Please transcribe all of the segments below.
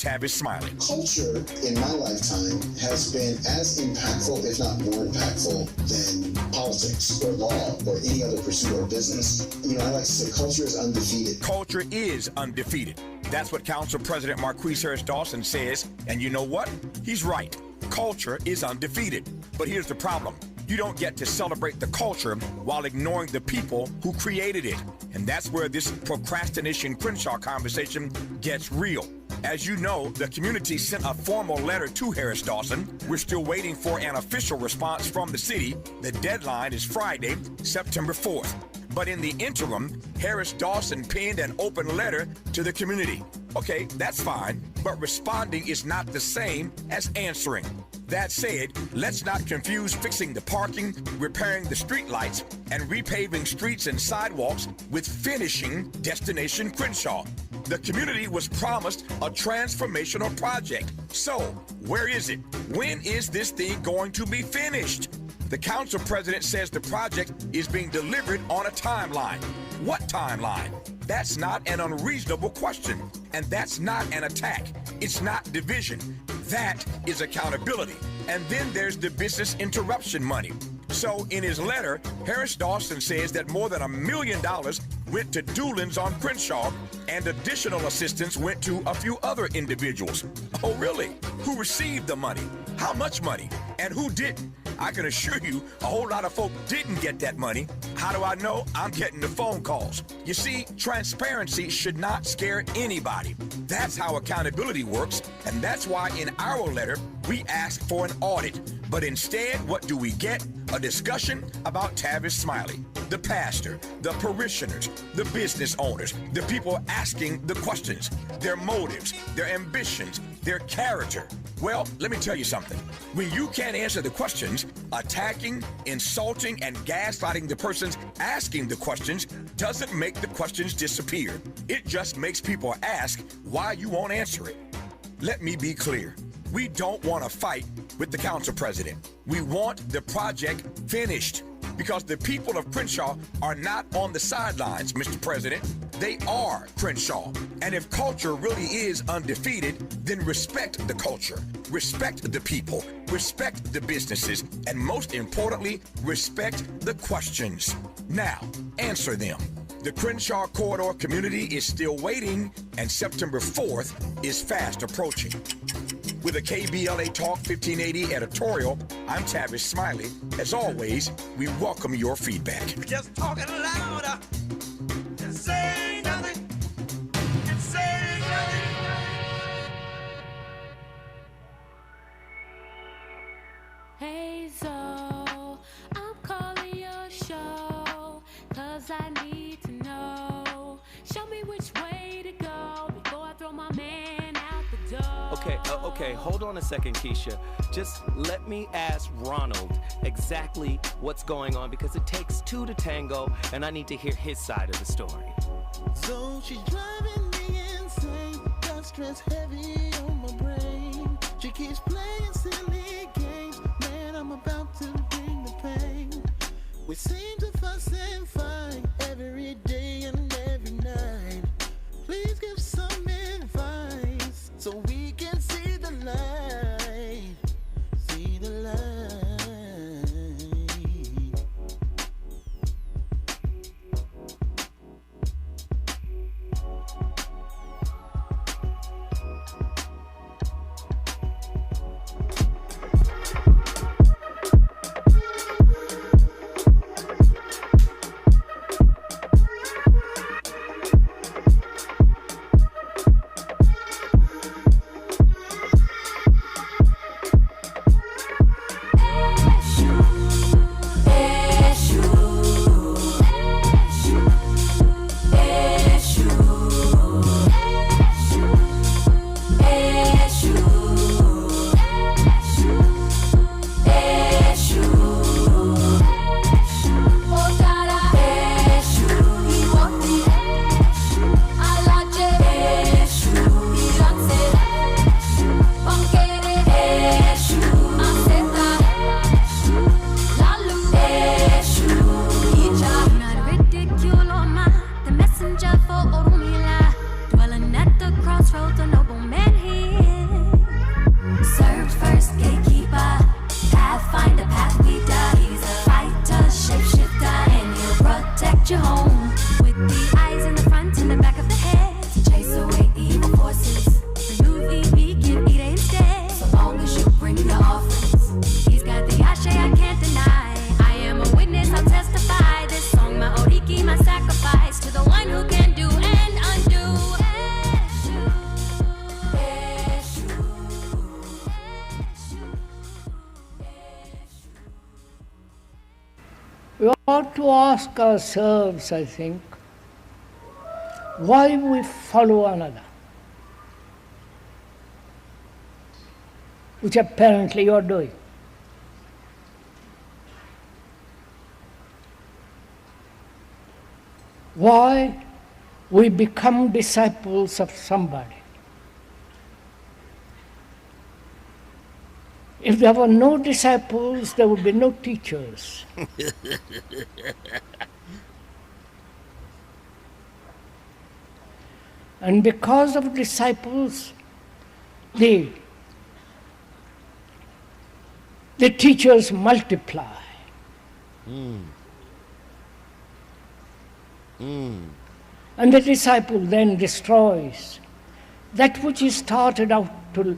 Tavis Smiley. Culture in my lifetime has been as impactful, if not more impactful, than politics or law or any other pursuit or business. You know, I like to say culture is undefeated. Culture is undefeated. That's what Council President Marquise Harris Dawson says, and you know what? He's right. Culture is undefeated. But here's the problem. You don't get to celebrate the culture while ignoring the people who created it. And that's where this procrastination Crenshaw conversation gets real. As you know, the community sent a formal letter to Harris Dawson. We're still waiting for an official response from the city. The deadline is Friday, September 4th. But in the interim, Harris Dawson penned an open letter to the community. Okay, that's fine, but responding is not the same as answering. That said, let's not confuse fixing the parking, repairing the streetlights, and repaving streets and sidewalks with finishing Destination Crenshaw. The community was promised a transformational project. So, where is it? When is this thing going to be finished? The council president says the project is being delivered on a timeline. What timeline? That's not an unreasonable question. And that's not an attack. It's not division. That is accountability. And then there's the business interruption money. So in his letter, Harris Dawson says that more than $1 million went to Doolin's on Crenshaw, and additional assistance went to a few other individuals. Oh, really? Who received the money? How much money? And who didn't? I can assure you a whole lot of folk didn't get that money. How do I know? I'm getting the phone calls. You see, transparency should not scare anybody. That's how accountability works, and that's why in our letter, we ask for an audit. But instead, what do we get? A discussion about Tavis Smiley, the pastor, the parishioners, the business owners, the people asking the questions, their motives, their ambitions, their character. Well, let me tell you something. When you can't answer the questions, attacking, insulting, and gaslighting the persons asking the questions doesn't make the questions disappear. It just makes people ask why you won't answer it. Let me be clear. We don't want to fight with the council president. We want the project finished because the people of Crenshaw are not on the sidelines, Mr. President. They are Crenshaw. And if culture really is undefeated, then respect the culture, respect the people, respect the businesses, and most importantly, respect the questions. Now, answer them. The Crenshaw Corridor community is still waiting, and September 4th is fast approaching. With a KBLA Talk 1580 editorial, I'm Tavis Smiley. As always, we welcome your feedback. Just talking louder. Just say nothing. Just say nothing. Hey, so I'm calling your show, 'cause I need to know. Show me which way to go before I throw my man out the door. Okay, hold on a second, Keisha. Just let me ask Ronald exactly what's going on, because it takes two to tango, and I need to hear his side of the story. So she's driving me insane, got stress heavy on my brain. She keeps playing silly games, man, I'm about to bring the pain. We seem to fuss and fight every day and every night. Please give some advice so we can see the light, see the light. We ought to ask ourselves, I think, why we follow another, which apparently you're doing. Why we become disciples of somebody. If there were no disciples, there would be no teachers. And because of disciples, the teachers multiply. And the disciple then destroys that which he started out to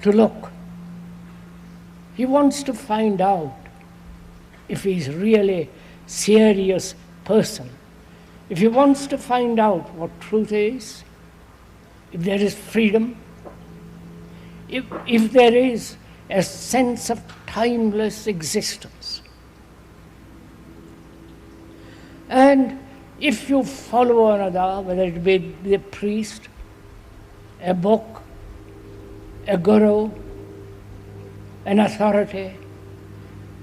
look. He wants to find out if he's really a serious person. If he wants to find out what truth is, if there is freedom, if there is a sense of timeless existence. And if you follow another, whether it be a priest, a book, a guru, an authority,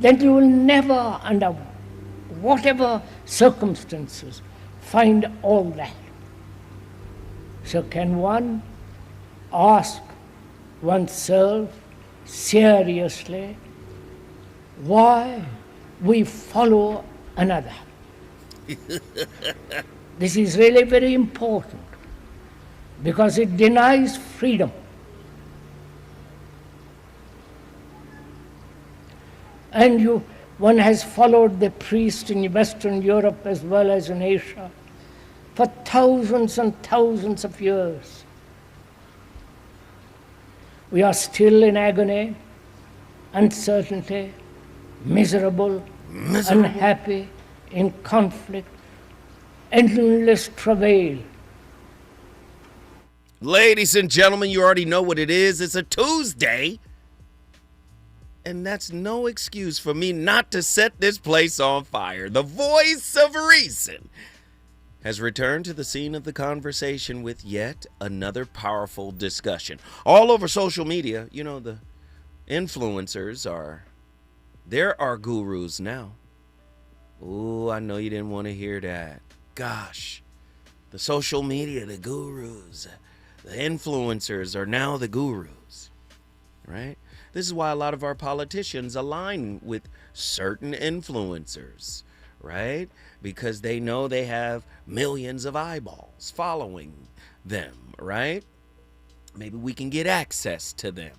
then you will never, under whatever circumstances, find all that. So can one ask oneself seriously why we follow another? This is really very important because it denies freedom. And one has followed the priest in Western Europe as well as in Asia for thousands and thousands of years. We are still in agony, uncertainty, miserable, unhappy, in conflict, endless travail. Ladies and gentlemen, you already know what it is. It's a Tuesday. And that's no excuse for me not to set this place on fire. The voice of reason has returned to the scene of the conversation with yet another powerful discussion. All over social media, you know, the influencers there are gurus now. Oh, I know you didn't want to hear that. Gosh, the social media, the gurus, the influencers are now the gurus, right? This is why a lot of our politicians align with certain influencers, right? Because they know they have millions of eyeballs following them, right? Maybe we can get access to them.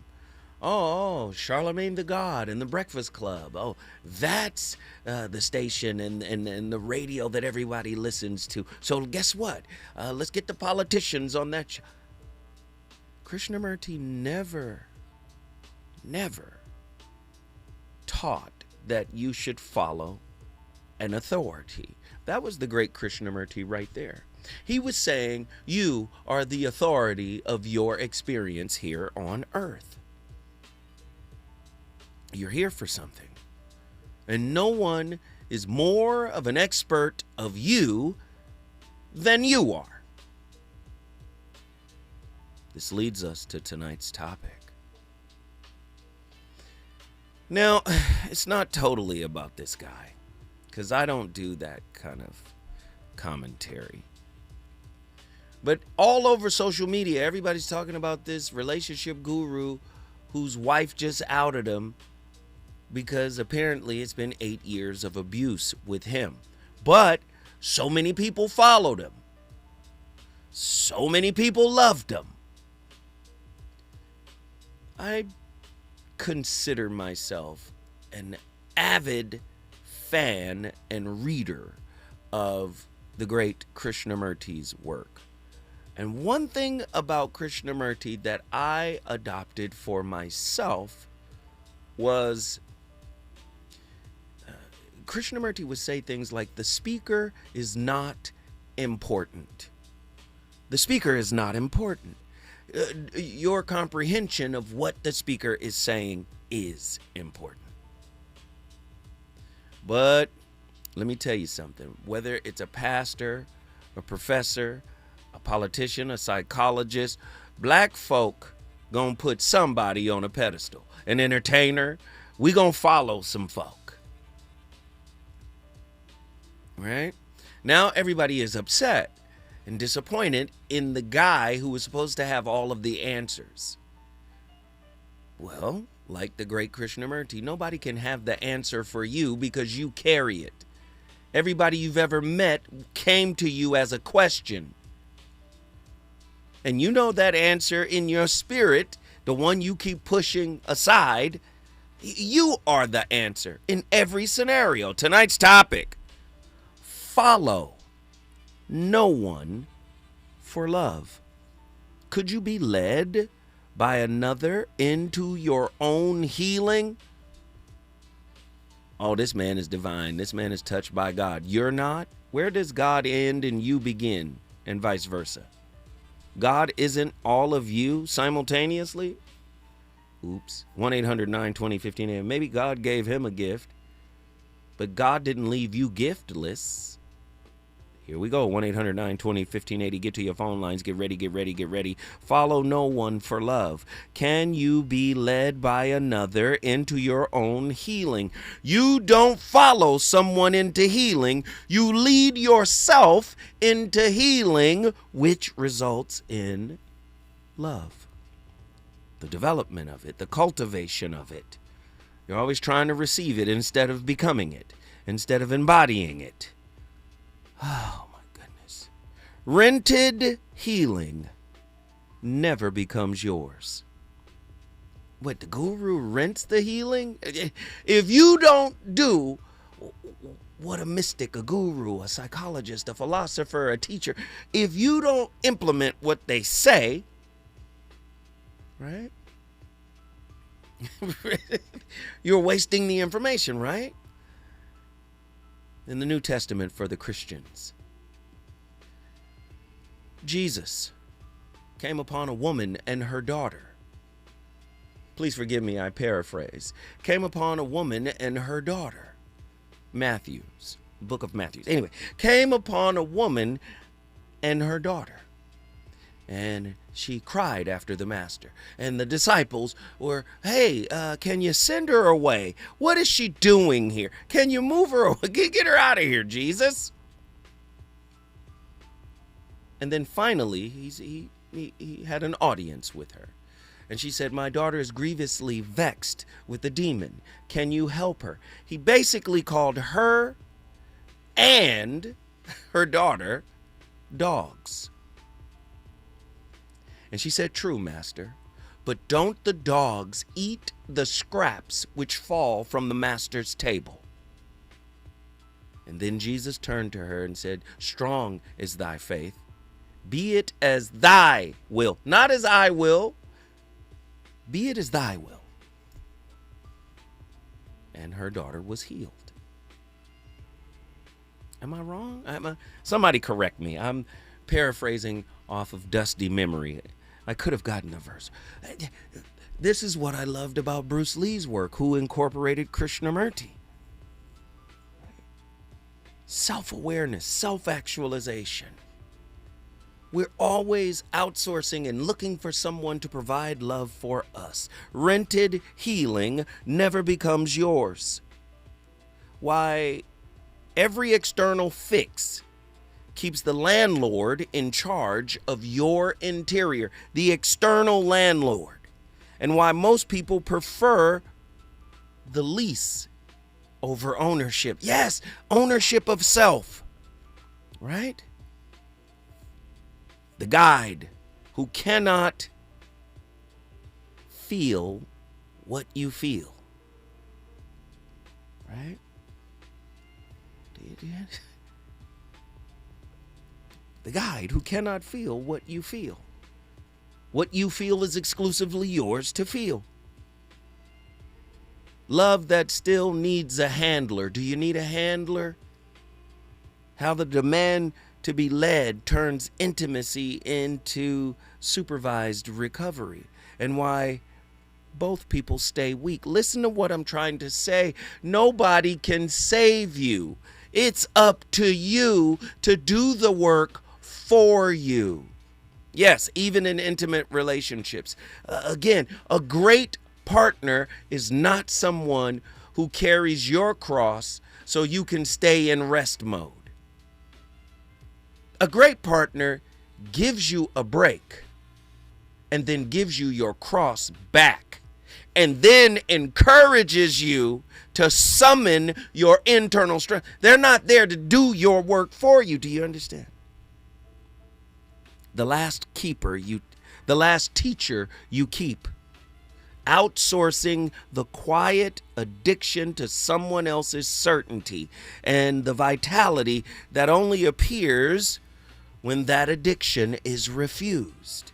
Oh, Charlemagne the God and the Breakfast Club. Oh, that's the station and the radio that everybody listens to. So guess what? Let's get the politicians on that show. Krishnamurti never taught that you should follow an authority. That was the great Krishnamurti right there. He was saying you are the authority of your experience here on earth. You're here for something. And no one is more of an expert of you than you are. This leads us to tonight's topic. Now, it's not totally about this guy, because I don't do that kind of commentary. But all over social media, everybody's talking about this relationship guru whose wife just outed him because apparently it's been 8 years of abuse with him. But so many people followed him. So many people loved him. I consider myself an avid fan and reader of the great Krishnamurti's work. And one thing about Krishnamurti that I adopted for myself was Krishnamurti would say things like, the speaker is not important. The speaker is not important. Your comprehension of what the speaker is saying is important. But let me tell you something. Whether it's a pastor, a professor, a politician, a psychologist, black folk gonna put somebody on a pedestal. An entertainer, we gonna follow some folk. Right? Now everybody is upset and disappointed in the guy who was supposed to have all of the answers. Well, like the great Krishnamurti, nobody can have the answer for you because you carry it. Everybody you've ever met came to you as a question. And you know that answer in your spirit, the one you keep pushing aside. You are the answer in every scenario. Tonight's topic: follow no one for love. Could you be led by another into your own healing? Oh, this man is divine. This man is touched by God. You're not? Where does God end and you begin? And vice versa. God isn't all of you simultaneously? Oops. 1-800-920-1580. Maybe God gave him a gift, but God didn't leave you giftless. Here we go. 1-800-920-1580. Get to your phone lines. Get ready, get ready, get ready. Follow no one for love. Can you be led by another into your own healing? You don't follow someone into healing. You lead yourself into healing, which results in love. The development of it, the cultivation of it. You're always trying to receive it instead of becoming it, instead of embodying it. Oh, my goodness. Rented healing never becomes yours. What, the guru rents the healing? If you don't do what a mystic, a guru, a psychologist, a philosopher, a teacher, if you don't implement what they say, right? You're wasting the information, right? In the New Testament for the Christians, Jesus came upon a woman and her daughter. Please forgive me, I paraphrase. Came upon a woman and her daughter. Matthews, book of Matthews. Anyway, came upon a woman and her daughter. And she cried after the master. And the disciples were, hey, can you send her away? What is she doing here? Can you move her away? Get her out of here, Jesus. And then finally, he had an audience with her. And she said, my daughter is grievously vexed with a demon. Can you help her? He basically called her and her daughter dogs. And she said, true, master, but don't the dogs eat the scraps which fall from the master's table? And then Jesus turned to her and said, strong is thy faith. Be it as thy will, not as I will. Be it as thy will. And her daughter was healed. Am I wrong? Somebody correct me. I'm paraphrasing off of dusty memory. I could have gotten a verse. This is what I loved about Bruce Lee's work, who incorporated Krishnamurti. Self-awareness, self-actualization. We're always outsourcing and looking for someone to provide love for us. Rented healing never becomes yours. Why, every external fix keeps the landlord in charge of your interior, the external landlord. And why most people prefer the lease over ownership. Yes, ownership of self, right? The guide who cannot feel what you feel, right? The guide who cannot feel what you feel. What you feel is exclusively yours to feel. Love that still needs a handler. Do you need a handler? How the demand to be led turns intimacy into supervised recovery, and why both people stay weak. Listen to what I'm trying to say. Nobody can save you. It's up to you to do the work for you. Yes, even in intimate relationships. Again, a great partner is not someone who carries your cross so you can stay in rest mode. A great partner gives you a break and then gives you your cross back and then encourages you to summon your internal strength. They're not there to do your work for you. Do you understand? The last teacher you keep. Outsourcing the quiet addiction to someone else's certainty and the vitality that only appears when that addiction is refused.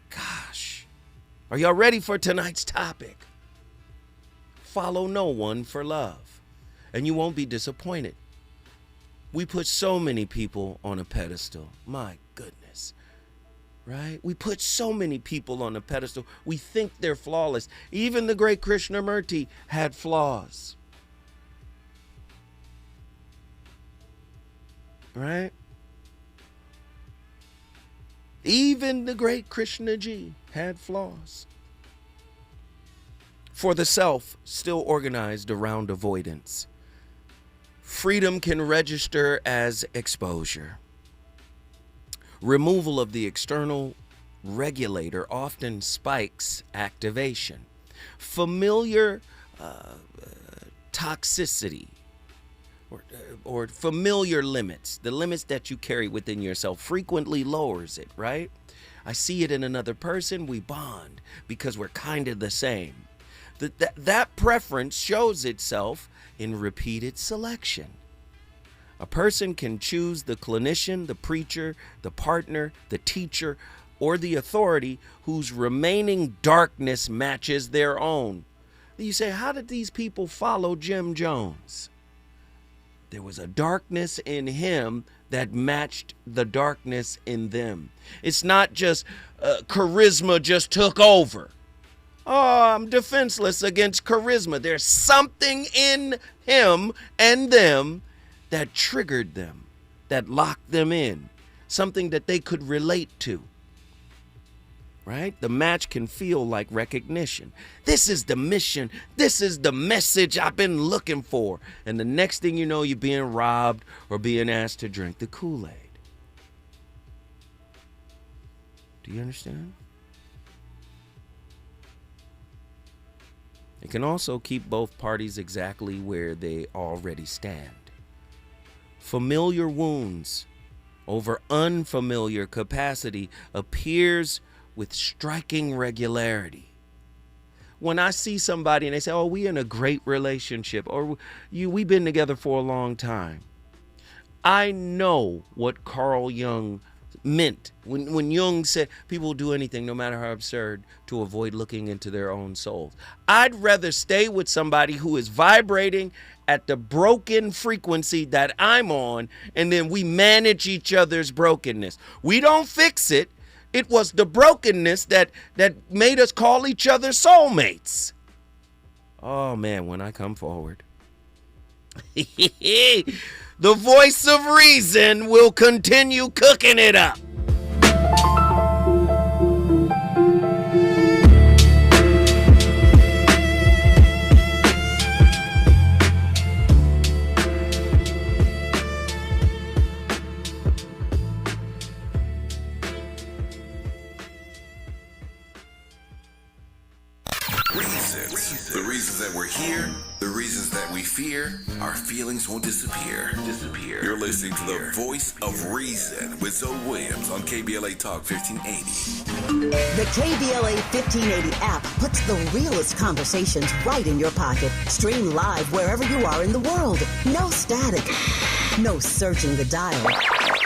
Gosh, are y'all ready for tonight's topic? Follow no one for love, and you won't be disappointed. We put so many people on a pedestal. My goodness. Right? We put so many people on a pedestal. We think they're flawless. Even the great Krishnamurti had flaws. Right? Even the great Krishnaji had flaws. For the self, still organized around avoidance. Freedom can register as exposure. Removal of the external regulator often spikes activation. Familiar toxicity or familiar limits, the limits that you carry within yourself, frequently lowers it, right? I see it in another person, we bond because we're kind of the same. That preference shows itself in repeated selection. A person can choose the clinician, the preacher, the partner, the teacher, or the authority whose remaining darkness matches their own. You say, how did these people follow Jim Jones? There was a darkness in him that matched the darkness in them. It's not just charisma just took over. Oh, I'm defenseless against charisma. There's something in him and them that triggered them, that locked them in, something that they could relate to, right? The match can feel like recognition. This is the mission. This is the message I've been looking for. And the next thing you know, you're being robbed or being asked to drink the Kool-Aid. Do you understand? It can also keep both parties exactly where they already stand. Familiar wounds over unfamiliar capacity appears with striking regularity. When I see somebody and they say, oh, we in a great relationship, or we've been together for a long time, I know what Carl Jung meant when Jung said people will do anything, no matter how absurd, to avoid looking into their own souls. I'd rather stay with somebody who is vibrating at the broken frequency that I'm on, and then we manage each other's brokenness. We don't fix it. It was the brokenness that made us call each other soulmates. Oh man, when I come forward, the voice of reason will continue cooking it up. The reasons that we're here, the reasons that we fear, our feelings won't disappear. You're listening to the voice of reason with Zoe Williams on KBLA Talk 1580. The KBLA 1580 app puts the realest conversations right in your pocket. Stream live wherever you are in the world. No static. No searching the dial.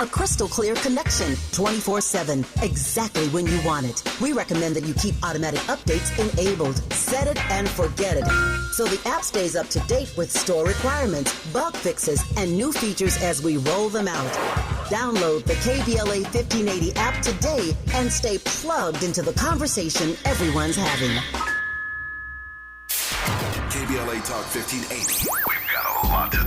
A crystal clear connection 24/7, exactly when you want it. We recommend that you keep automatic updates enabled. Set it and forget it. So the app stays up to date with store requirements, bug fixes, and new features as we roll them out. Download the KBLA 1580 app today and stay plugged into the conversation everyone's having. KBLA Talk 1580. We've got a lot to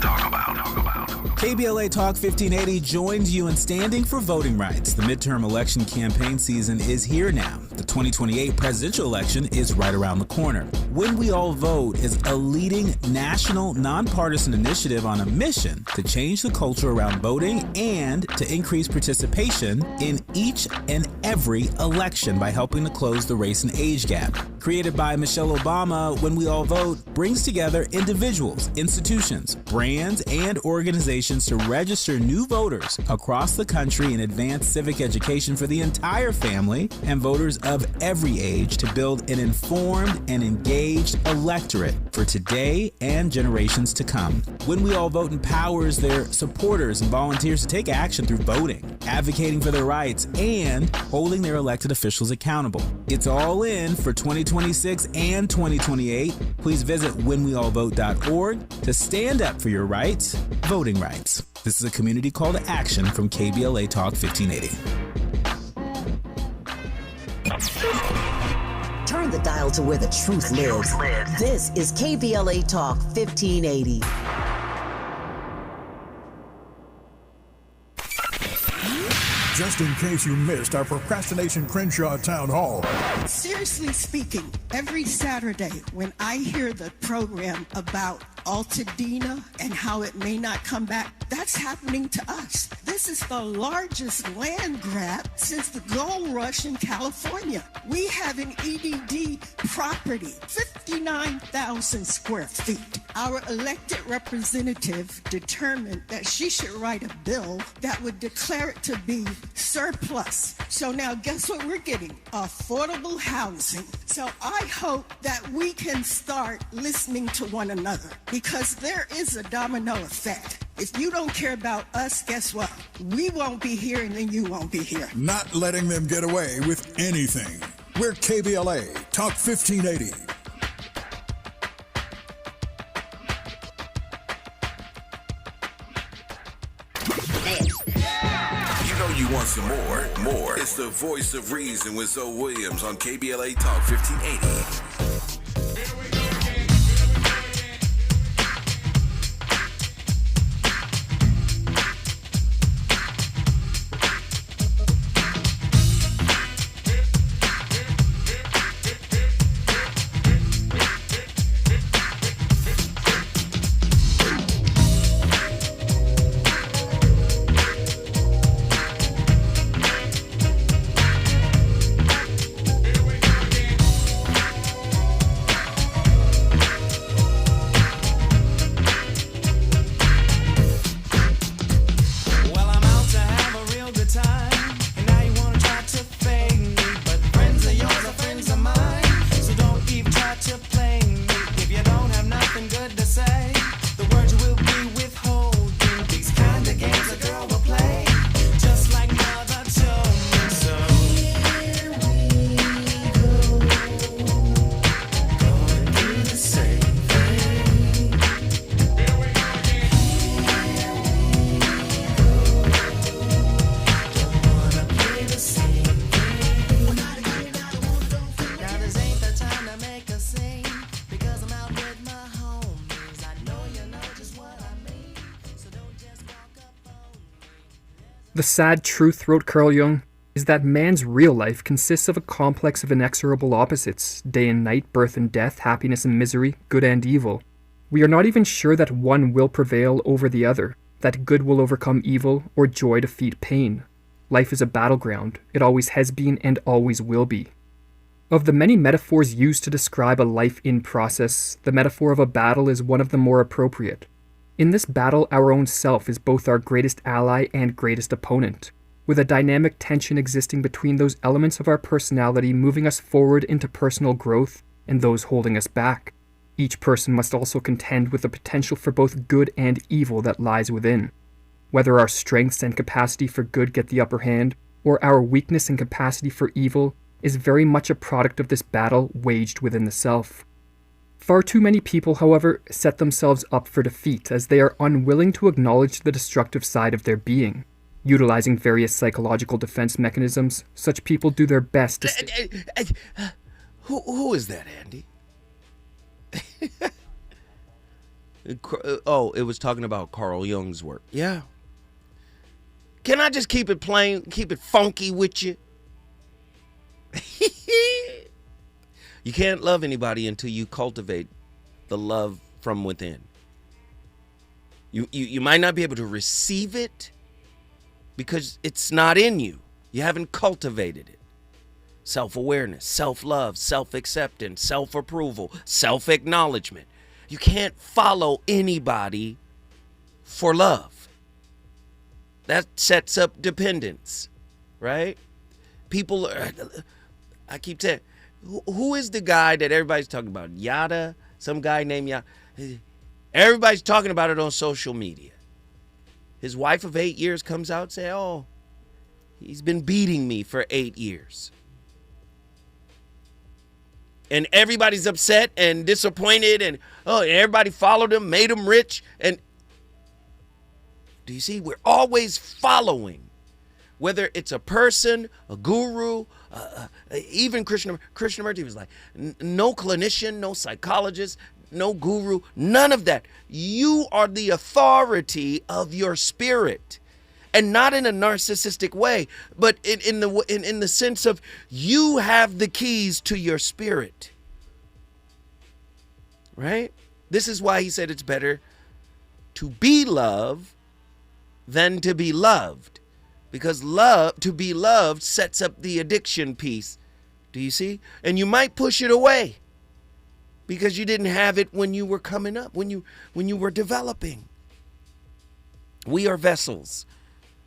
KBLA Talk 1580 joins you in standing for voting rights. The midterm election campaign season is here now. The 2028 presidential election is right around the corner. When We All Vote is a leading national nonpartisan initiative on a mission to change the culture around voting and to increase participation in each and every election by helping to close the race and age gap. Created by Michelle Obama, When We All Vote brings together individuals, institutions, brands, and organizations to register new voters across the country and advance civic education for the entire family and voters of every age to build an informed and engaged electorate for today and generations to come. When We All Vote empowers their supporters and volunteers to take action through voting, advocating for their rights, and holding their elected officials accountable. It's all in for 2026 and 2028. Please visit whenweallvote.org to stand up for your rights, voting rights. This is a community call to action from KBLA Talk 1580. Turn the dial to where the truth lives. This is KBLA Talk 1580. Just in case you missed our Procrastination Crenshaw Town Hall. Seriously speaking, every Saturday when I hear the program about Altadena and how it may not come back, that's happening to us. This is the largest land grab since the gold rush in California. We have an EDD property, 59,000 square feet. Our elected representative determined that she should write a bill that would declare it to be surplus. So now guess what we're getting? Affordable housing. So I hope that we can start listening to one another, because there is a domino effect. If you don't care about us, guess what? We won't be here and then you won't be here. Not letting them get away with anything. We're KBLA Talk 1580. You want some more. It's the voice of reason with Zoe Williams on KBLA Talk 1580. The sad truth, wrote Carl Jung, is that man's real life consists of a complex of inexorable opposites, day and night, birth and death, happiness and misery, good and evil. We are not even sure that one will prevail over the other, that good will overcome evil, or joy defeat pain. Life is a battleground. It always has been and always will be. Of the many metaphors used to describe a life in process, the metaphor of a battle is one of the more appropriate. In this battle, our own self is both our greatest ally and greatest opponent, with a dynamic tension existing between those elements of our personality moving us forward into personal growth and those holding us back. Each person must also contend with the potential for both good and evil that lies within. Whether our strengths and capacity for good get the upper hand, or our weakness and capacity for evil, is very much a product of this battle waged within the self. Far too many people, however, set themselves up for defeat as they are unwilling to acknowledge the destructive side of their being. Utilizing various psychological defense mechanisms, such people do their best to... Who is that, Andy? Oh, it was talking about Carl Jung's work. Yeah. Can I just keep it plain, keep it funky with you? You can't love anybody until you cultivate the love from within. You might not be able to receive it because it's not in you. You haven't cultivated it. Self-awareness, self-love, self-acceptance, self-approval, self-acknowledgement. You can't follow anybody for love. That sets up dependence, right? People are, I keep saying, who is the guy that everybody's talking about? Yada? Some guy named Yada? Everybody's talking about it on social media. His wife of 8 years comes out and says, oh, he's been beating me for 8 years. And everybody's upset and disappointed, and everybody followed him, made him rich. And do you see? We're always following, whether it's a person, a guru, even Krishnamurti was like, no clinician, no psychologist, no guru, none of that. You are the authority of your spirit. And not in a narcissistic way, but in the sense of you have the keys to your spirit. Right? This is why he said it's better to be loved than to be loved. Because to be loved sets up the addiction piece. Do you see? And you might push it away because you didn't have it when you were coming up, when you were developing. We are vessels.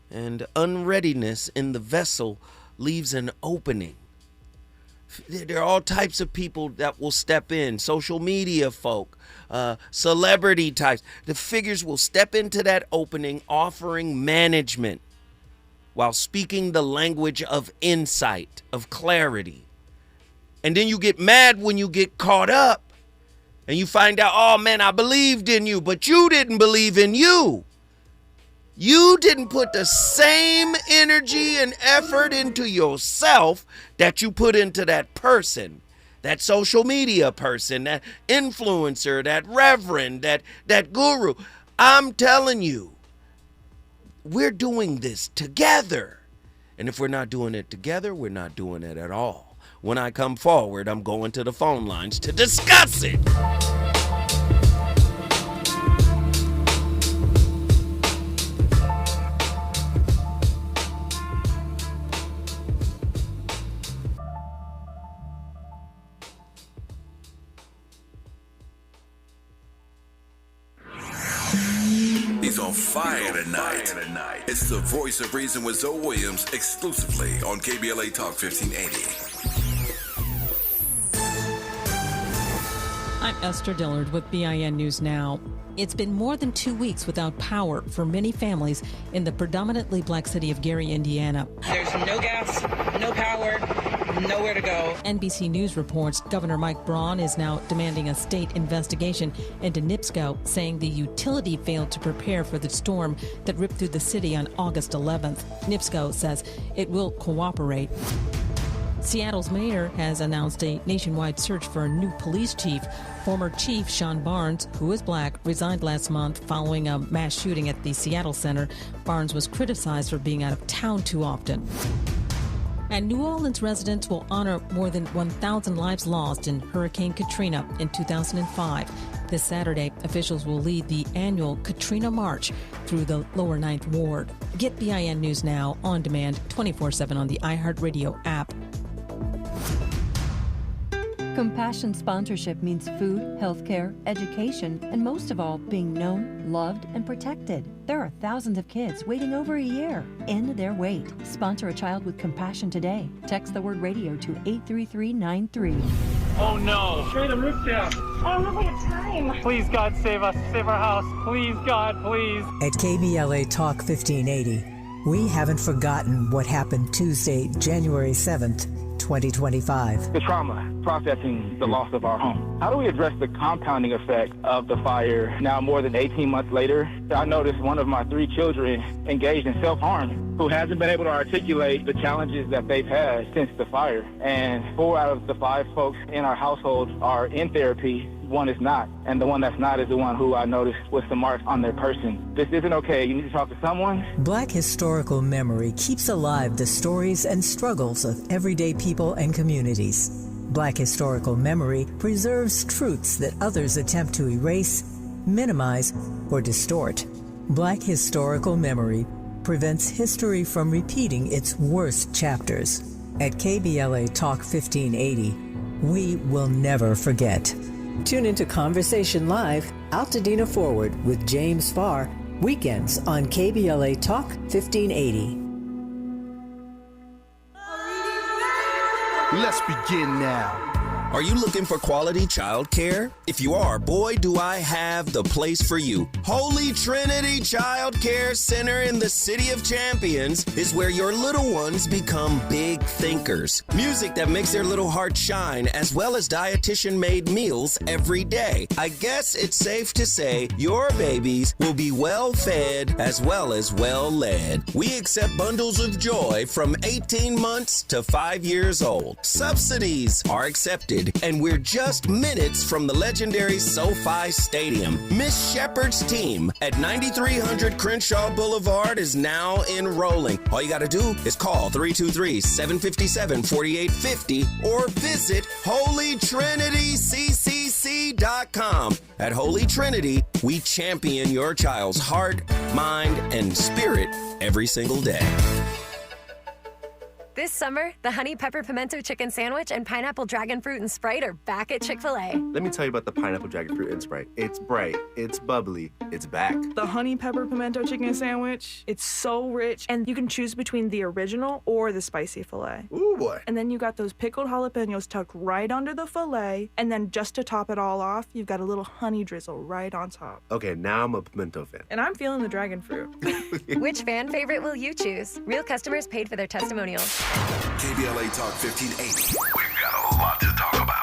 And unreadiness in the vessel leaves an opening. There are all types of people that will step in. Social media folk, celebrity types. The figures will step into that opening offering management while speaking the language of insight, of clarity. And then you get mad when you get caught up and you find out, oh man, I believed in you, but you didn't believe in you. You didn't put the same energy and effort into yourself that you put into that person, that social media person, that influencer, that reverend, that guru. I'm telling you, we're doing this together. And if we're not doing it together, we're not doing it at all. When I come forward, I'm going to the phone lines to discuss it. He's on fire tonight. It's the Voice of Reason with Zoe Williams, exclusively on KBLA Talk 1580. I'm Esther Dillard with BIN News Now. It's been more than 2 weeks without power for many families in the predominantly black city of Gary, Indiana. There's no gas, no power, nowhere to go. NBC News reports Governor Mike Braun is now demanding a state investigation into NIPSCO, saying the utility failed to prepare for the storm that ripped through the city on August 11th. NIPSCO says it will cooperate. Seattle's mayor has announced a nationwide search for a new police chief. Former Chief Sean Barnes, who is black, resigned last month following a mass shooting at the Seattle Center. Barnes was criticized for being out of town too often. And New Orleans residents will honor more than 1,000 lives lost in Hurricane Katrina in 2005. This Saturday, officials will lead the annual Katrina March through the Lower Ninth Ward. Get BIN News Now on demand 24/7 on the iHeartRadio app. Compassion sponsorship means food, healthcare, education, and most of all, being known, loved, and protected. There are thousands of kids waiting over a year. End their wait. Sponsor a child with compassion today. Text the word radio to 83393. Oh no! Tear the roof down! I don't know if we have time. Please, God, save us. Save our house. Please, God, please. At KBLA Talk 1580, we haven't forgotten what happened Tuesday, January 7th 2025. The trauma, processing the loss of our home. How do we address the compounding effect of the fire now more than 18 months later? I noticed one of my 3 children engaged in self-harm who hasn't been able to articulate the challenges that they've had since the fire. And 4 out of the 5 folks in our household are in therapy. 1 is not. And the one that's not is the one who I noticed with some marks on their person. This isn't okay. You need to talk to someone. Black Historical Memory keeps alive the stories and struggles of everyday people and communities. Black Historical Memory preserves truths that others attempt to erase, minimize, or distort. Black Historical Memory prevents history from repeating its worst chapters. At KBLA Talk 1580, we will never forget. Tune into Conversation Live, Altadena Forward with James Farr, weekends on KBLA Talk 1580. Let's begin now. Are you looking for quality childcare? If you are, boy, do I have the place for you. Holy Trinity Child Care Center in the City of Champions is where your little ones become big thinkers. Music that makes their little heart shine, as well as dietitian-made meals every day. I guess it's safe to say your babies will be well-fed as well as well-led. We accept bundles of joy from 18 months to 5 years old. Subsidies are accepted, and we're just minutes from the legendary SoFi Stadium. Miss Shepard's team at 9300 Crenshaw Boulevard is now enrolling. All you got to do is call 323-757-4850 or visit HolyTrinityCCC.com. At Holy Trinity, we champion your child's heart, mind, and spirit every single day. This summer, the Honey Pepper Pimento Chicken Sandwich and Pineapple Dragon Fruit and Sprite are back at Chick-fil-A. Let me tell you about the Pineapple Dragon Fruit and Sprite. It's bright, it's bubbly, it's back. The Honey Pepper Pimento Chicken Sandwich, it's so rich, and you can choose between the original or the spicy filet. Ooh, boy. And then you got those pickled jalapenos tucked right under the filet, and then just to top it all off, you've got a little honey drizzle right on top. Okay, now I'm a pimento fan. And I'm feeling the dragon fruit. Which fan favorite will you choose? Real customers paid for their testimonials. KBLA Talk 1580. We've got a lot to talk about.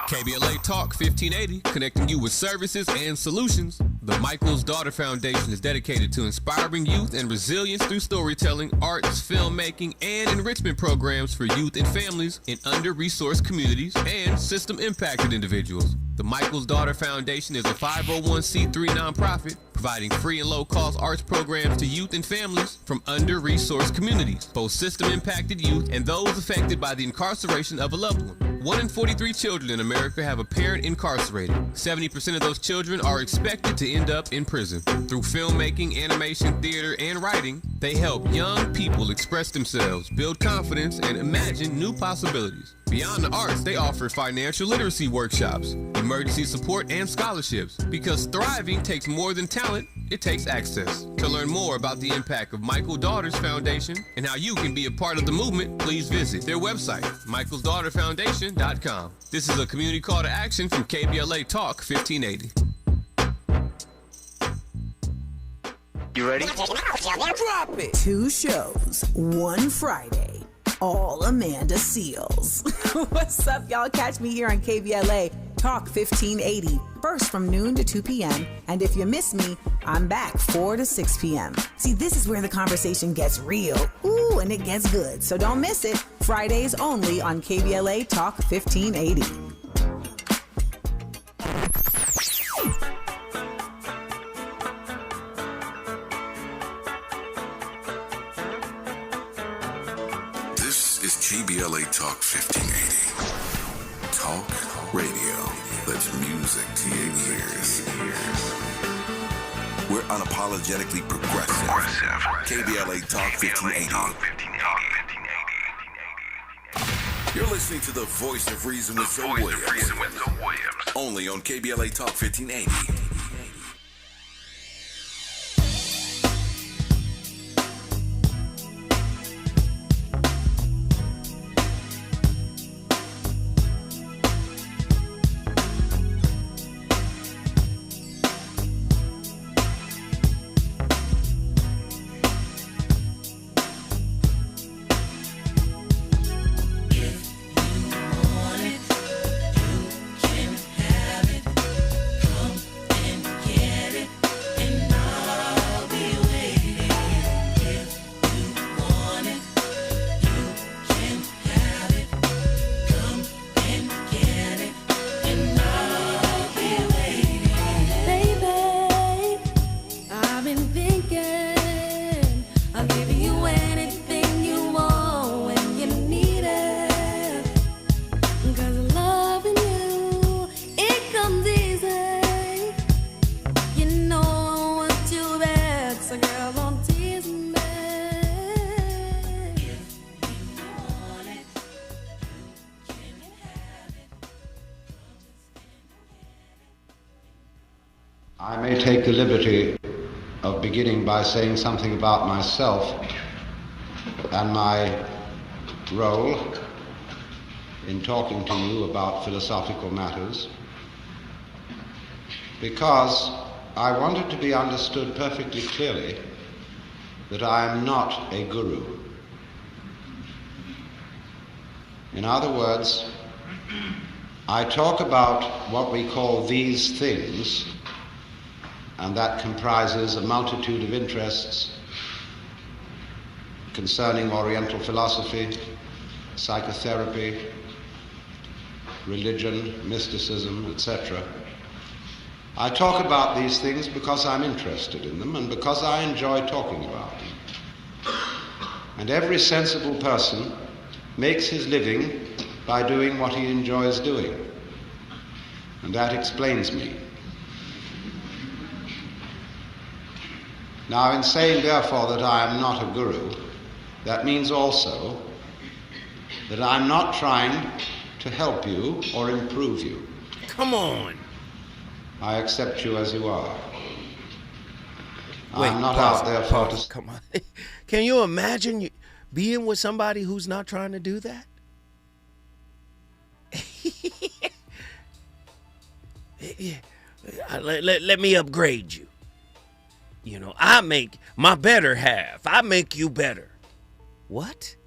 KBLA Talk 1580, connecting you with services and solutions. The Michael's Daughter Foundation is dedicated to inspiring youth and resilience through storytelling, arts, filmmaking, and enrichment programs for youth and families in under-resourced communities and system-impacted individuals. The Michael's Daughter Foundation is a 501c3 nonprofit providing free and low-cost arts programs to youth and families from under-resourced communities, both system-impacted youth and those affected by the incarceration of a loved one. 1 in 43 children in America have a parent incarcerated. 70% of those children are expected to end up in prison. Through filmmaking, animation, theater, and writing, they help young people express themselves, build confidence, and imagine new possibilities. Beyond the arts, they offer financial literacy workshops, emergency support, and scholarships. Because thriving takes more than talent, it takes access. To learn more about the impact of Michael Daughters Foundation and how you can be a part of the movement, please visit their website, michaelsdaughterfoundation.com. This is a community call to action from KBLA Talk 1580. You ready? Drop it. 2 shows, 1 Friday. All Amanda Seals. What's up, y'all? Catch me here on KBLA Talk 1580, first from noon to 2 p.m. And if you miss me, I'm back 4 to 6 p.m. See, this is where the conversation gets real. Ooh, and it gets good. So don't miss it. Fridays only on KBLA Talk 1580. KBLA Talk 1580. Talk radio that's music to your ears. We're unapologetically progressive. KBLA Talk 1580. You're listening to the voice of reason with Zoe Williams. Only on KBLA Talk 1580. I may take the liberty of beginning by saying something about myself and my role in talking to you about philosophical matters, because I want it to be understood perfectly clearly that I am not a guru. In other words, I talk about what we call these things, and that comprises a multitude of interests concerning Oriental philosophy, psychotherapy, religion, mysticism, etc. I talk about these things because I'm interested in them and because I enjoy talking about them. And every sensible person makes his living by doing what he enjoys doing. And that explains me. Now, in saying, therefore, that I am not a guru, that means also that I'm not trying to help you or improve you. Come on. I accept you as you are. Wait, I'm not pause, out there pause, come on. Can you imagine being with somebody who's not trying to do that? Let me upgrade you. You know, I make my better half. I make you better. What?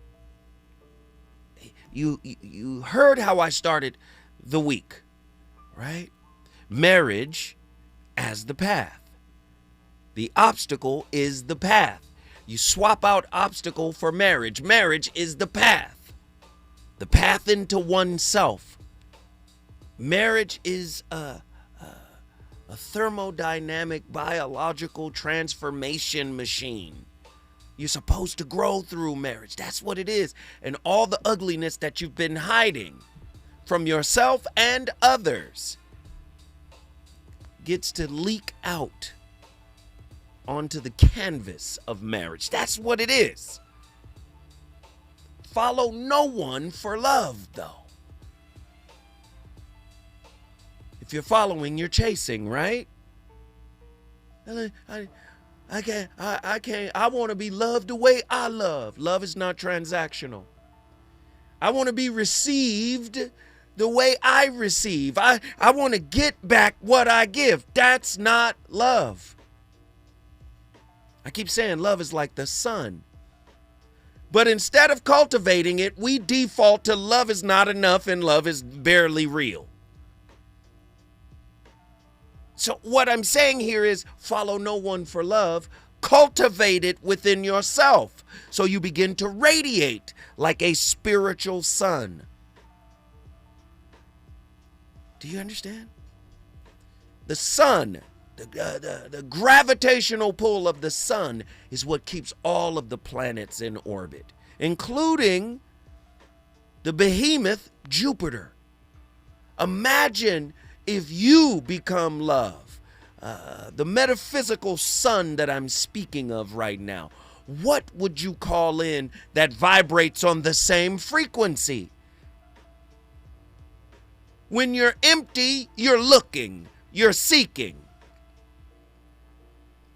You heard how I started the week, right? Marriage as the path. The obstacle is the path. You swap out obstacle for marriage. Marriage is the path. The path into oneself. Marriage is a thermodynamic biological transformation machine. You're supposed to grow through marriage. That's what it is. And all the ugliness that you've been hiding from yourself and others gets to leak out onto the canvas of marriage. That's what it is. Follow no one for love, though. If you're following, you're chasing, right? I can't. I want to be loved the way I love. Love is not transactional. I want to be received the way I receive. I want to get back what I give. That's not love. I keep saying love is like the sun. But instead of cultivating it, we default to love is not enough and love is barely real. So what I'm saying here is follow no one for love. Cultivate it within yourself so you begin to radiate like a spiritual sun. Do you understand? The sun, the gravitational pull of the sun is what keeps all of the planets in orbit, including the behemoth Jupiter. Imagine if you become love, the metaphysical sun that I'm speaking of right now. What would you call in that vibrates on the same frequency? When you're empty, you're looking, you're seeking.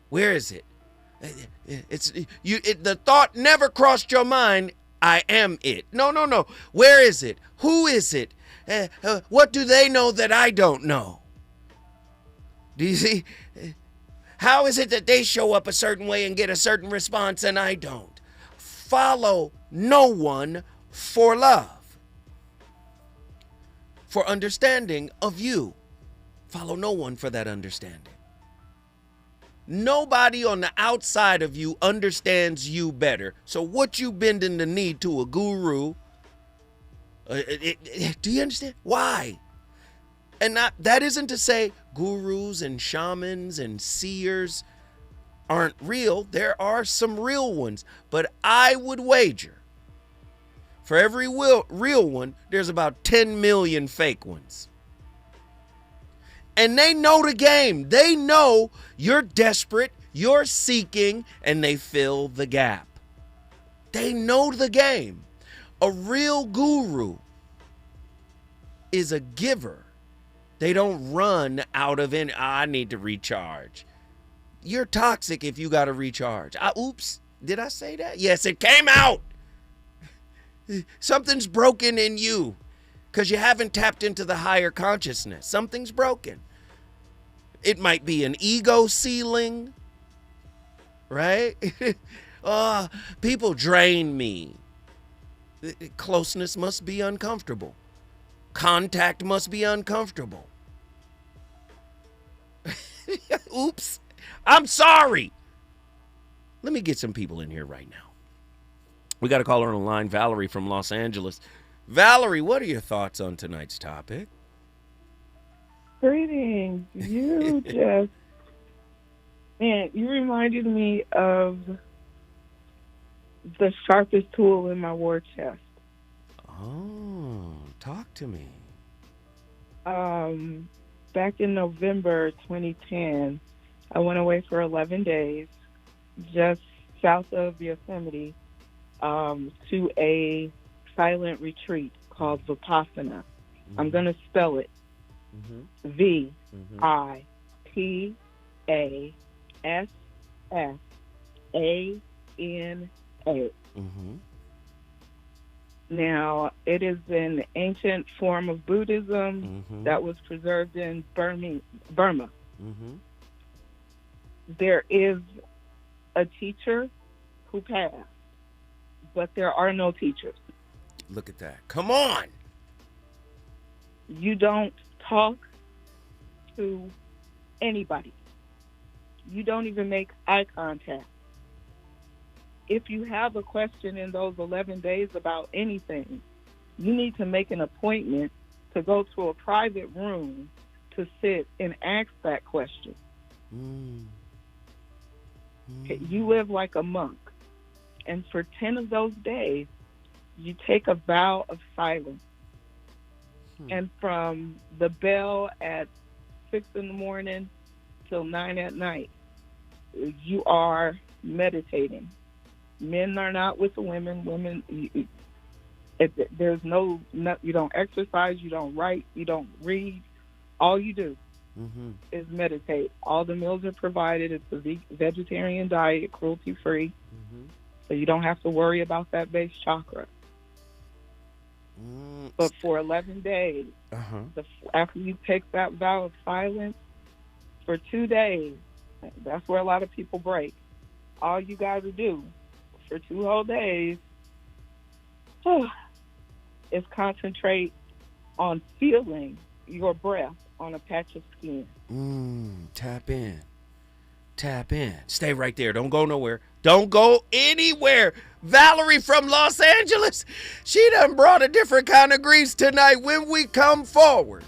Where is it? The thought never crossed your mind, I am it. No. Where is it? Who is it? What do they know that I don't know? Do you see? How is it that they show up a certain way and get a certain response and I don't? Follow no one for love, for understanding of you. Follow no one for that understanding. Nobody on the outside of you understands you better. So what you bending the knee to a guru? Do you understand? Why? And that isn't to say gurus and shamans and seers aren't real. There are some real ones. But I would wager for every real one, there's about 10 million fake ones. And they know the game. They know you're desperate, you're seeking, and they fill the gap. They know the game. A real guru is a giver They don't run out of I need to recharge. You're toxic if you got to recharge. Oops, did I say that? Yes, it came out. Something's broken in you because you haven't tapped into the higher consciousness. Something's broken. It might be an ego ceiling, right? People drain me. Closeness must be uncomfortable. Contact must be uncomfortable. Oops. I'm sorry. Let me get some people in here right now. We got a caller on the line, Valerie from Los Angeles. Valerie, what are your thoughts on tonight's topic? Greetings. You you reminded me of the sharpest tool in my war chest. Oh, talk to me. Back in November 2010, I went away for 11 days just south of Yosemite to a silent retreat called Vipassana. I'm going to spell it. Vipassana. Now, it is an ancient form of Buddhism that was preserved in Burma. There is a teacher who passed, but there are no teachers. Look at that. Come on. You don't talk to anybody. You don't even make eye contact. If you have a question in those 11 days about anything, you need to make an appointment to go to a private room to sit and ask that question. You live like a monk. And for 10 of those days, you take a vow of silence. And from the bell at 6 in the morning till 9 at night, you are meditating. Men are not with the women. Women, there's no, you don't exercise, you don't write, you don't read. All you do is meditate. All the meals are provided. It's a vegetarian diet, cruelty-free. So you don't have to worry about that base chakra. But for 11 days, after you take that vow of silence, for 2 days, that's where a lot of people break. All you got to do for 2 whole days is concentrate on feeling your breath on a patch of skin. Tap in. Tap in. Stay right there. Don't go nowhere. Don't go anywhere. Valerie from Los Angeles, she done brought a different kind of grease tonight when we come forward.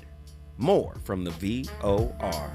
More from the VOR.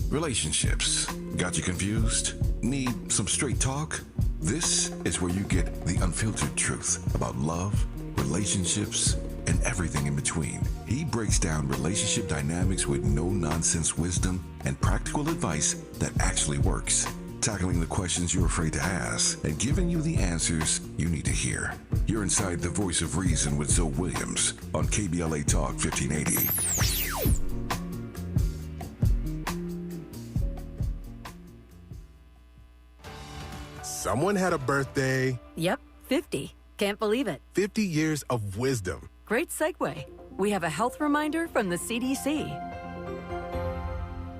Relationships. Got you confused? Need some straight talk? This is where you get the unfiltered truth about love, relationships, and everything in between. He breaks down relationship dynamics with no-nonsense wisdom and practical advice that actually works. Tackling the questions you're afraid to ask and giving you the answers you need to hear. You're inside the Voice of Reason with Zoe Williams on KBLA Talk 1580. Someone had a birthday. Yep, 50. Can't believe it. 50 years of wisdom. Great segue. We have a health reminder from the CDC.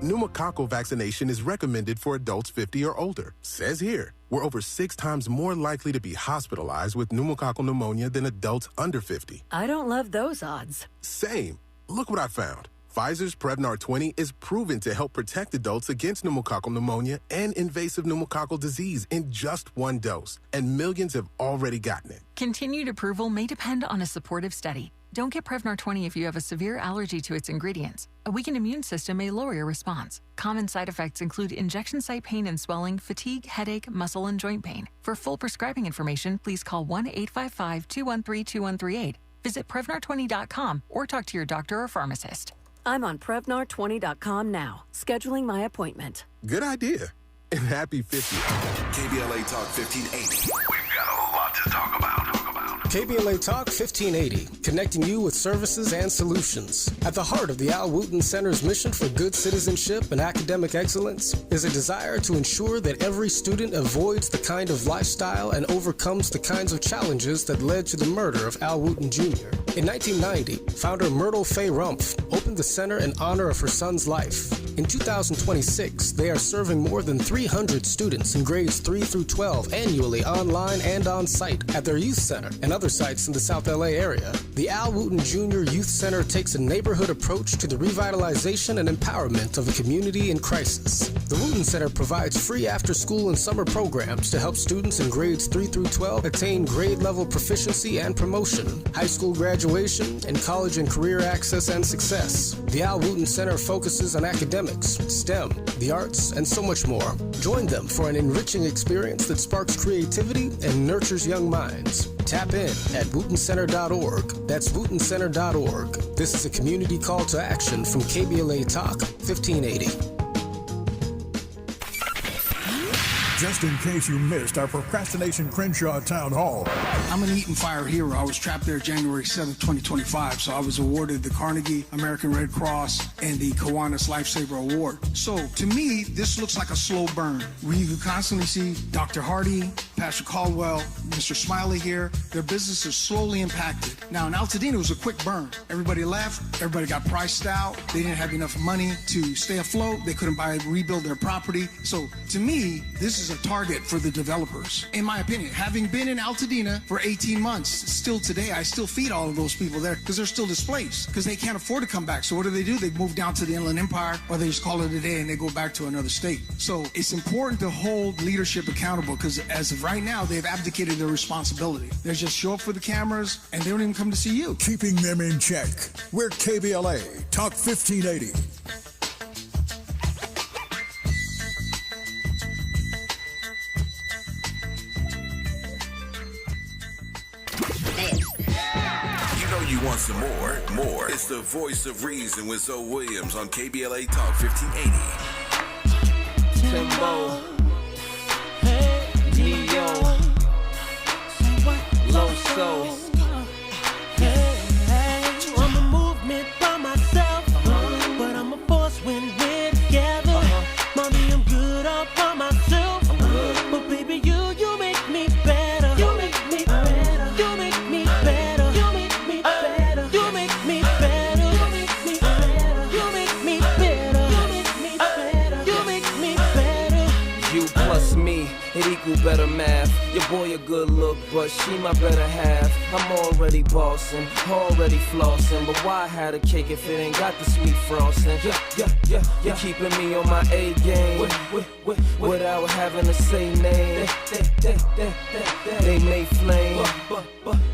Pneumococcal vaccination is recommended for adults 50 or older. Says here, we're over 6 times more likely to be hospitalized with pneumococcal pneumonia than adults under 50. I don't love those odds. Same. Look what I found. Pfizer's Prevnar 20 is proven to help protect adults against pneumococcal pneumonia and invasive pneumococcal disease in just 1 dose, and millions have already gotten it. Continued approval may depend on a supportive study. Don't get Prevnar 20 if you have a severe allergy to its ingredients. A weakened immune system may lower your response. Common side effects include injection site pain and swelling, fatigue, headache, muscle, and joint pain. For full prescribing information, please call 1-855-213-2138. Visit Prevnar20.com or talk to your doctor or pharmacist. I'm on Prevnar20.com now, scheduling my appointment. Good idea. And happy 50th. KBLA Talk 1580. We've got a lot to talk about. KBLA Talk 1580, connecting you with services and solutions. At the heart of the Al Wooten Center's mission for good citizenship and academic excellence is a desire to ensure that every student avoids the kind of lifestyle and overcomes the kinds of challenges that led to the murder of Al Wooten Jr. In 1990, founder Myrtle Fay Rumpf opened the center in honor of her son's life. In 2026, they are serving more than 300 students in grades 3 through 12 annually online and on site at their youth center and other sites in the South LA area. The Al Wooten Jr. Youth Center takes a neighborhood approach to the revitalization and empowerment of a community in crisis. The Wooten Center provides free after-school and summer programs to help students in grades 3 through 12 attain grade-level proficiency and promotion, high school graduation, and college and career access and success. The Al Wooten Center focuses on academics, STEM, the arts, and so much more. Join them for an enriching experience that sparks creativity and nurtures young minds. Tap in at WootenCenter.org. That's WootenCenter.org. This is a community call to action from KBLA Talk 1580. Just in case you missed our Procrastination Crenshaw Town Hall. I'm an Eat and Fire hero. I was trapped there January 7th, 2025, so I was awarded the Carnegie American Red Cross and the Kiwanis Lifesaver Award. So to me, this looks like a slow burn. You constantly see Dr. Hardy, Pastor Caldwell, Mr. Smiley here. Their business is slowly impacted. Now in Altadena, it was a quick burn. Everybody left, everybody got priced out. They didn't have enough money to stay afloat. They couldn't rebuild their property. So to me, this is a target for the developers. In my opinion, having been in Altadena for 18 months, still today, I still feed all of those people there because they're still displaced because they can't afford to come back. So what do? They move down to the Inland Empire, or they just call it a day and they go back to another state. So it's important to hold leadership accountable because as of right now, they've abdicated their responsibility. They just show up for the cameras and they don't even come to see you. Keeping them in check. We're KBLA Talk 1580. You want some more? It's the voice of reason with Zoe Williams on KBLA Talk 1580. Timbo, Neo, Loso. I'm a movement by myself, but I'm a force when we're together. Mommy, I'm good all by myself, but baby, you make me better. You make me better. You make me better. It equal better math. Your boy a good look, but she my better half. I'm already bossing, already flossing, but why have a cake if it ain't got the sweet frosting? Yeah. You're keeping me on my A game without having to say name. They may flame,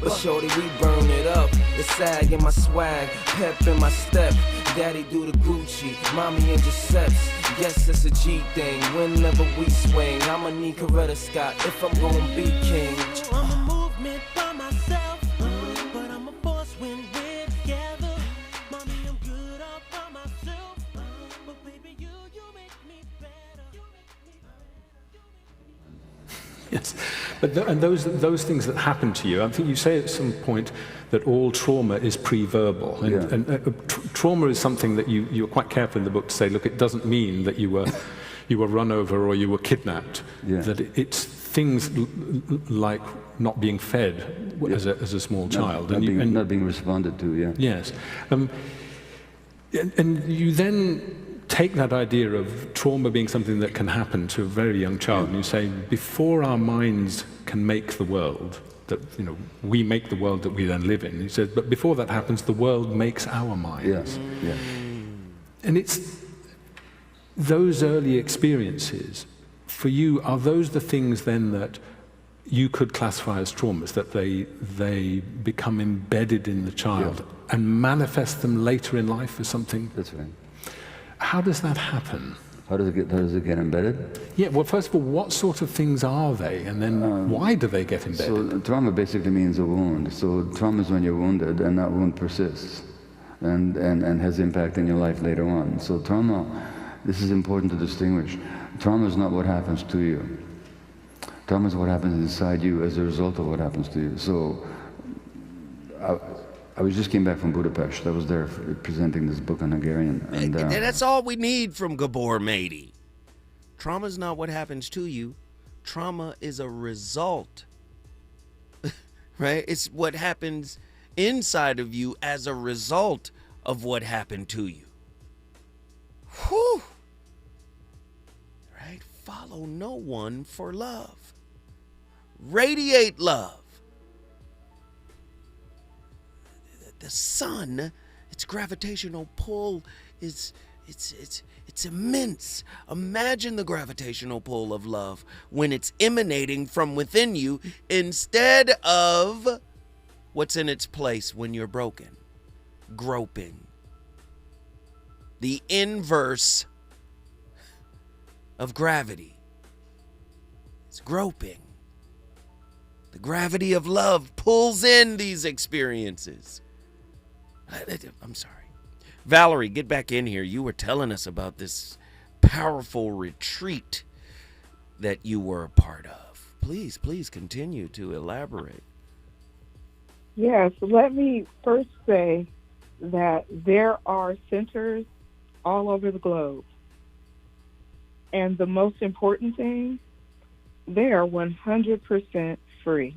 but shorty, we burn it up. The sag in my swag, pep in my step. Daddy do the Gucci, mommy in Giuseppe's. Yes, it's a G thing. Whenever we swing, I'ma need Coretta Scott if I'm gonna be king. I'm a movement by myself, but I'm a force when we're together. Mommy, I'm good all by myself, but baby, you make me better. Yes, but those things that happen to you, I think you say at some point that all trauma is pre-verbal, and trauma is something that you're quite careful in the book to say, look, it doesn't mean that you were run over or you were kidnapped. That it's things like not being fed as a small child, not being responded to. Yeah. Yes, and you then take that idea of trauma being something that can happen to a very young child, and you say, before our minds can make the world, that we make the world that we then live in. He says, but before that happens, the world makes our minds. Yes. And it's those early experiences, for you, are those the things then that you could classify as traumas, that they become embedded in the child and manifest them later in life as something. That's right. How does that happen? How does it get embedded? Yeah, well, first of all, what sort of things are they, and then why do they get embedded? So trauma basically means a wound. So trauma is when you're wounded and that wound persists and has impact in your life later on. So trauma, this is important to distinguish. Trauma is not what happens to you. Trauma is what happens inside you as a result of what happens to you. So I just came back from Budapest. I was there presenting this book on Hungarian. And that's all we need from Gabor Mady. Trauma is not what happens to you. Trauma is a result. Right? It's what happens inside of you as a result of what happened to you. Whew. Right? Follow no one for love. Radiate love. The sun, its gravitational pull is it's immense. Imagine the gravitational pull of love when it's emanating from within you instead of what's in its place when you're broken. Groping. The inverse of gravity. It's groping. The gravity of love pulls in these experiences. I'm sorry. Valerie, get back in here. You were telling us about this powerful retreat that you were a part of. Please continue to elaborate. Yes, let me first say that there are centers all over the globe. And the most important thing, they are 100% free.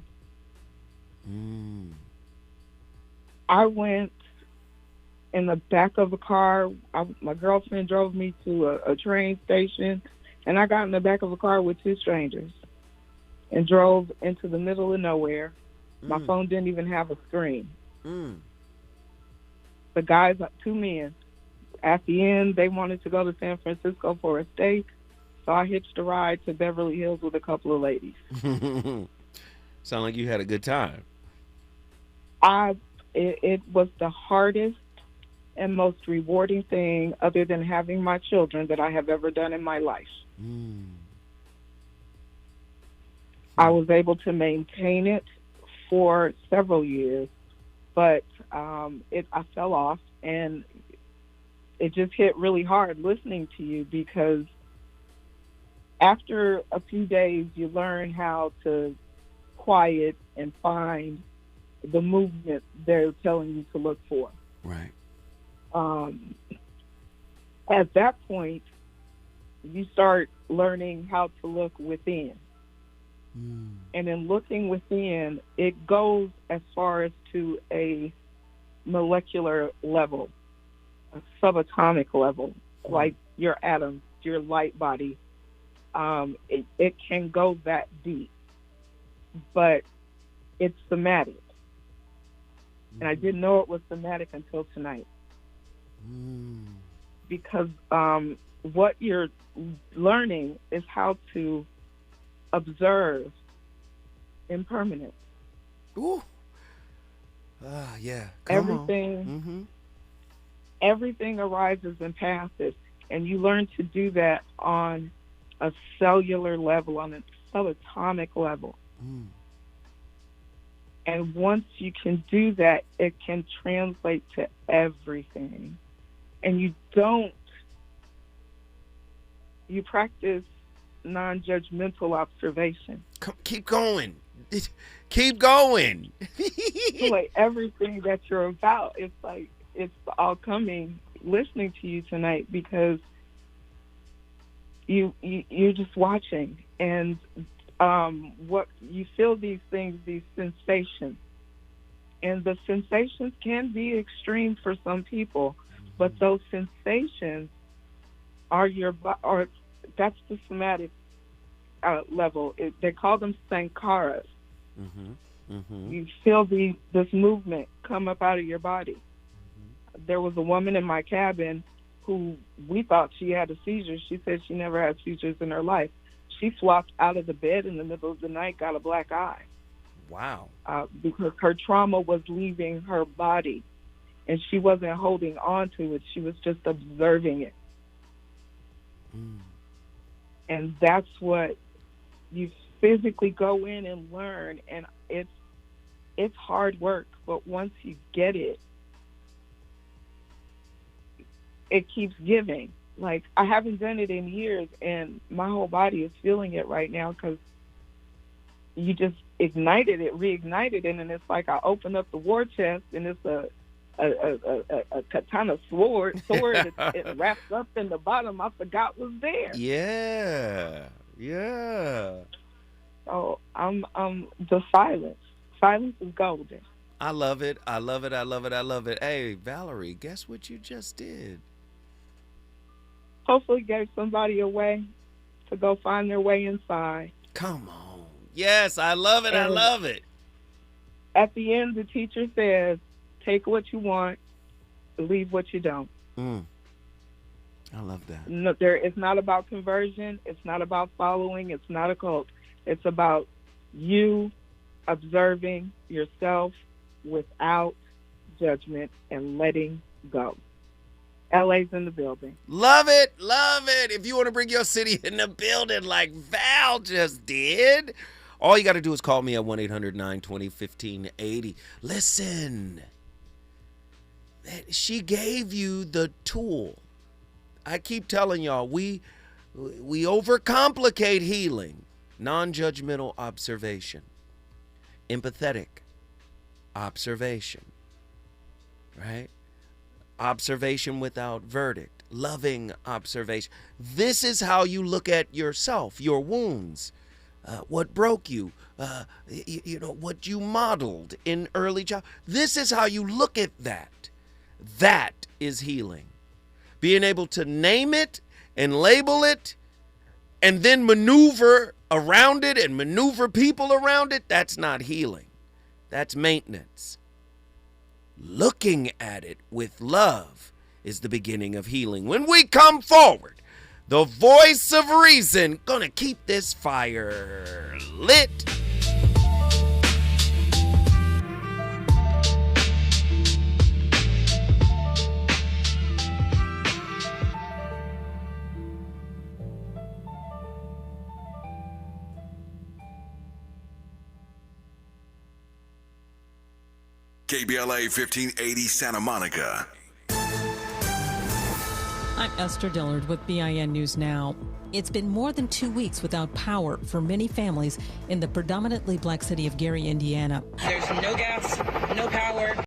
I went in the back of a car. My girlfriend drove me to a train station, and I got in the back of a car with two strangers and drove into the middle of nowhere. My phone didn't even have a screen. The guys, two men, at the end, they wanted to go to San Francisco for a steak, so I hitched a ride to Beverly Hills with a couple of ladies. Sound like you had a good time. It was the hardest and most rewarding thing, other than having my children, that I have ever done in my life. I was able to maintain it for several years, but I fell off, and it just hit really hard listening to you, because after a few days, you learn how to quiet and find the movement they're telling you to look for. Right. At that point, you start learning how to look within. And in looking within, it goes as far as to a molecular level, a subatomic level, like your atoms, your light body. It can go that deep, but it's somatic. And I didn't know it was somatic until tonight. Because what you're learning is how to observe impermanence. Ooh. Yeah. Everything arises and passes, and you learn to do that on a cellular level, on a subatomic level. And once you can do that, it can translate to everything. And you practice non-judgmental observation. Keep going. Keep going. Like everything that you're about, it's all coming listening to you tonight, because you're just watching, and what you feel, these things, these sensations, and the sensations can be extreme for some people, but those sensations are that's the somatic level. They call them sankharas. You feel this movement come up out of your body. There was a woman in my cabin who we thought she had a seizure. She said she never had seizures in her life. she swapped out of the bed in the middle of the night, got a black eye. Wow. Because her trauma was leaving her body, and she wasn't holding on to it. She was just observing it. And that's what you physically go in and learn, and it's hard work, but once you get it, it keeps giving. Like, I haven't done it in years, and my whole body is feeling it right now because you just reignited it, and it's like I opened up the war chest, and it's a katana sword. It wraps up in the bottom. I forgot was there. Yeah. So I'm the silence. Silence is golden. I love it. I love it. I love it. I love it. Hey, Valerie, guess what you just did? Hopefully gave somebody a way to go find their way inside. Come on. Yes, I love it. And I love it. At the end, the teacher says, take what you want, leave what you don't. I love that. No, it's not about conversion. It's not about following. It's not a cult. It's about you observing yourself without judgment and letting go. LA's in the building. Love it. Love it. If you want to bring your city in the building like Val just did, all you got to do is call me at 1-800-920-1580. Listen, she gave you the tool. I keep telling y'all, we overcomplicate healing. Non-judgmental observation. Empathetic observation. Right? Observation without verdict. Loving observation. This is how you look at yourself, your wounds, what broke you, what you modeled in early childhood. This is how you look at that. That is healing. Being able to name it and label it and then maneuver around it and maneuver people around it, that's not healing. That's maintenance. Looking at it with love is the beginning of healing. When we come forward, the voice of reason gonna keep this fire lit. KBLA 1580 Santa Monica. I'm Esther Dillard with BIN News Now. It's been more than 2 weeks without power for many families in the predominantly black city of Gary, Indiana. There's no gas, no power.